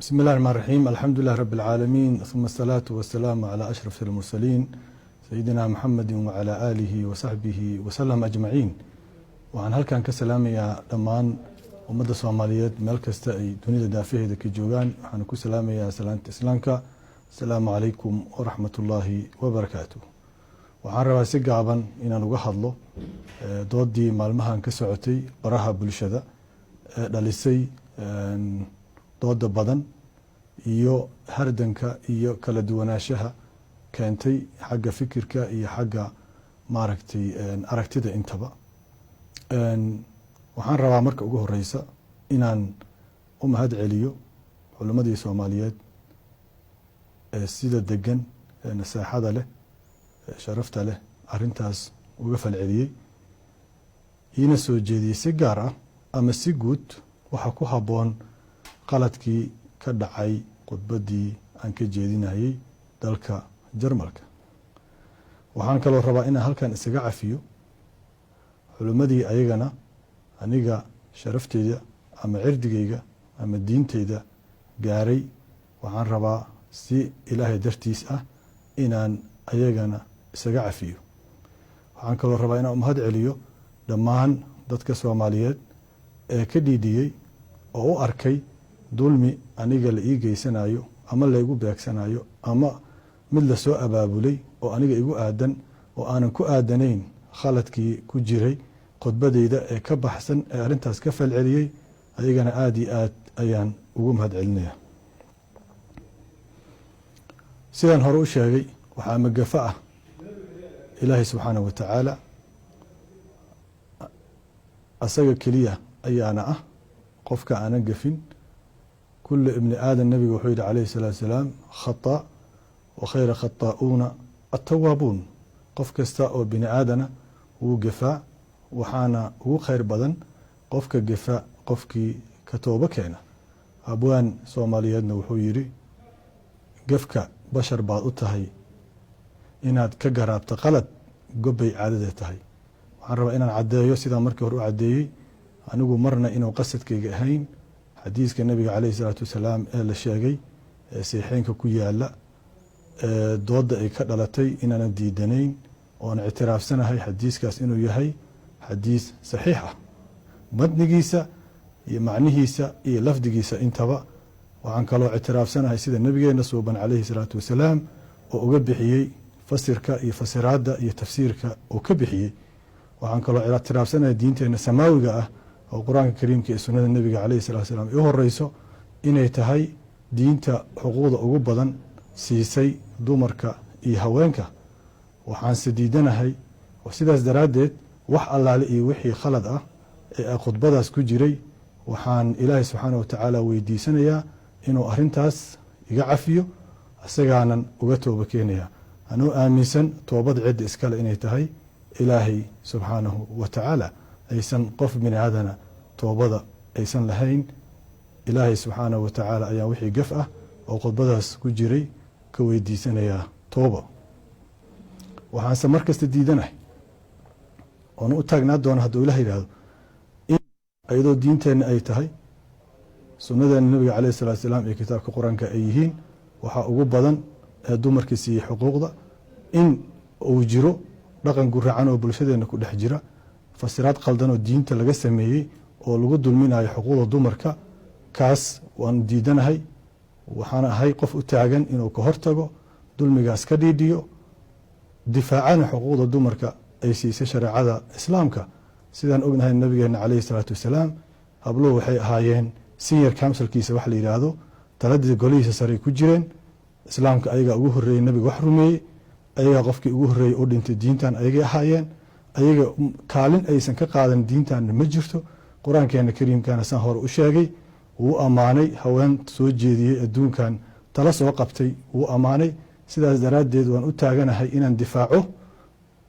بسم الله الرحمن الرحيم. الحمد لله رب العالمين، ثم الصلاة والسلام على أشرف المرسلين سيدنا محمد وعلى آله وصحبه وسلم أجمعين. waxaan halkan ka salaamayaa dhammaan ummadda Soomaaliyeed meel kasta ay dunida daafaheeda ka joogaan. waxaan ku salaamayaa salaanta islaamka. Assalaamu calaykum waraxmatullaahi wabarakaatuh. waxaan rabaa si gaaban inaan uga hadlo doodii maalmahan ka socotay baraha bulshada ee dhalisay dooda badan iyo hardanka iyo kala duwanaanshaha keentay xagga fikirka iyo xagga maaragtay aragtida intaba. waxaan rabaa marka ugu horeysa inaan u mahad celiyo culimadii Soomaaliyeed ee sida degan nasaaxada leh sharafta leh arintaas uga falceliyay ina soo jeediyay si gaar ah ama si guud waxa ku haboon qaladkii ka dhacay khudbadii aan ka jeedinayay dalka Jarmalka. waxaan kaloo rabaa inaan halkan isaga cafiyo culimadii ayagana aniga sharafteeda ama cirdigeyga ama diinteyda gaaray. waxaan rabaa si ilaahay dartiis ah inaan ayagana isaga cafiyo. waxaan kaloo rabaa inaan mahad celiyo dhammaan dadka Soomaaliyeed ee ka dhiidhiyay oo u arkay dulmi aniga la ii geysanayo ama la igu beegsanayo ama mid la soo abaabulay oo aniga igu aadan oo aanan ku aadanayn khaladkii ku jiray khudbadeyda ee ka baxsan ee arintaas ka falceliyay. ayagana aad iyo aad ayaan ugu mahad celinayaa. sidaan hore u sheegay waxaa magafa ah ilaahay subxaanahu wa tacaala asaga keliya ayaana ah qofka aanan gafin. كل ابن آدم النبي وحيد عليه الصلاة والسلام خطأ وخير خطاؤون التوابون. قف كستا أو بني آدم وقفاء وحانا وخير بدن قفك قفاء قفك كتوبة كينا. أبوان سوماليادنا وحويري قفك بشر بعض أتهي إناد كقراب تقلد قبي عادة تهي. وحان ربا إنان عدايو سيدا مركه رو عدايي أنوغو مرنا إنو قصد كيهين حديث النبي عليه الصلاة والسلام إلى الشيخي سيحين كويا لا ضد كدلتي إن أنا ديدنين وأنا اعتراف سنة هاي حديث كاس إنه يهي حديث صحيحة متن جيسة معنى جيسة لفظ جيسة انتبه. وعن كلو اعتراف سنة هاي سيد النبي نصوبا عليه الصلاة والسلام وأقبحي فسر كا يفسر هذا يتفسير كا وكبحي. وعن كلو اعتراف سنة دينتنا سماوي القرآن الكريم كسنة النبي عليه الصلاة والسلام إيه الرئيس إن يتهي دينتا حقوق أوجبا سيسي دمرك يهوانك وحان سديدنا هاي وسيداس درادت وح الله عليه وحي خلد قد بدأ سكجري وحان إله سبحانه وتعالى ويدي سنيا إنه أرنتاس يقعفيه السجانا وقته بكينيا أنو آمسن توبض عد إسكال إن يتهي إلهي سبحانه وتعالى أيسن قف من هذا توبضة أيسن لهين إلهي سبحانه وتعالى أيا وحي قفأة أو قد بدأس كجري كويدي سنة يا توبة. وحان سمركز تديدنه وأنا أتاقنا دون هدو إلهي هذا إن أيضا دينتين أي تهي سنة النبي عليه الصلاة والسلام في كتاب القرآن كأيهين وحا أقبضا دومر كسي حقوق دا إن أوجرو رقم قرعان وبلشدين نكو دحجرة fasiraad qaldan oo diinta laga sameeyay oo lagu dulminayo xuquuqda dumarka kaas waan diidanahay. waxaan ahay qof u taagan inuu ka hortago dulmigaas ka dhiidhiyo difaacana xuquuqda dumarka ay siisay shariicada islaamka. sidaan ognahay nabigeena calayhi salaatu wasalaam habluhu waxay ahaayeen senior councilkiisa wax la yiraahdo taladii golihiisa sare ku jireen. islaamka ayaga ugu horeeyay nabiga wax rumeeyay ayaga qofkii ugu horeeyay oo dhintay diintan ayaga ahaayeen. ayaga kaalin aysan ka qaadan diintan ma jirto. quraankeena kariimkana san hore u sheegay wuu amaanay haween soo jeediyay adduunkan tala soo qabtay wuu amaanay. sidaas daraadeed waan u taaganahay inaan difaaco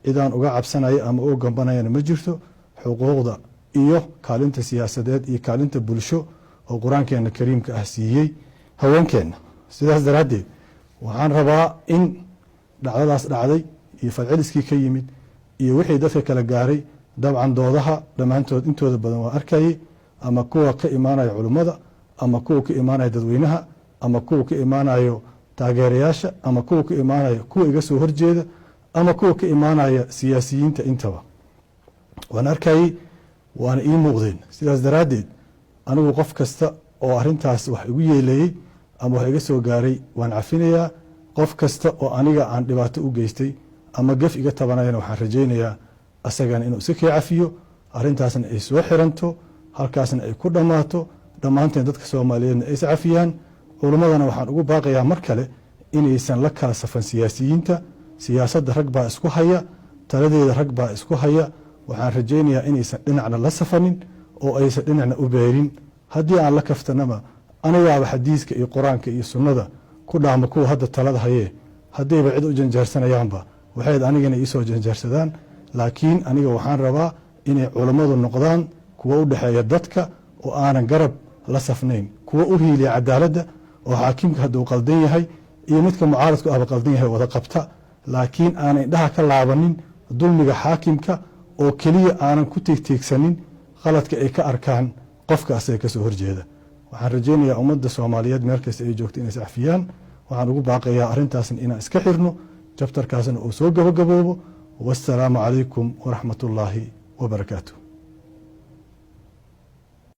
idaan uga cabsanayo ama oo gambanayna ma jirto. xuquuqda iyo kaalinta siyaasadeed iyo kaalinta bulsho oo quraankeena kariimka ah siiyay haweenkeena. sidaas daraadeed waxaan rabaa in dhacdadaas dhacday iyo falceliskii ka yimid iyo wixii dadka kala gaaray dabcan doodaha dhamaantood intooda badan waa arkayay ama kuwa ka imaanaya culimada ama kuwa ka imaanaya dadweynaha ama kuwa ka imaanayo taageerayaasha ama kuwa ka imaanayo kuwa iga soo horjeeda ama kuwa ka imaanaya siyaasiyiinta intaba waan arkayay waana ii muuqdeen sidaas daraaddeed anigu qof kasta oo arrintaas wax igu yeeleeyey ama wax iga soo gaaray waan cafinayaa qof kasta oo aniga aan dhibaato u geystay ama gaf iga tabanayana waxaan rajaynayaa asagana inuu iska kii cafiyo arrintaasna ay soo xiranto halkaasna ay ku dhammaato dhammaanteen dadka soomaaliyeedna ay is cafiyaan culimmadana waxaan ugu baaqayaa mar kale inaysan la kala safan siyaasiyiinta siyaasadda rag baa isku haya taladeeda rag baa isku haya waxaan rajaynayaa inaysan dhinacna la safanin oo aysan dhinacna u beerin haddii aan la kaftanaba anigaaba xadiiska iyo qur-aanka iyo sunnada ku dhaama kuwa hadda talada hayee haddayba cid u janjaarsanayaanba waxayd anigana iisoo janjaarsadaan laakiin aniga waxaan rabaa inay culammadu noqdaan kuwa u dhexeeya dadka oo aanan garab la safnayn kuwa u hiiliya cadaaladda oo xaakimka hadduu qaldan yahay iyo midka mucaaradku ahba qaldan yahay wada qabta laakiin aanan indhaha ka laabanin dulmiga xaakimka oo keliya aanan ku teegteegsanin qaladka ay ka arkaan qofka asaga ka soo horjeeda waxaan rajaynayaa ummadda soomaaliyeed meel kasta ay joogto inay is cafiyaan waxaan ugu baaqayaa arrintaasna inaan iska xirno jabtarkaasna uu soo gabagaboobo wassalaamu calaykum waraxmatullaahi wabarakaatu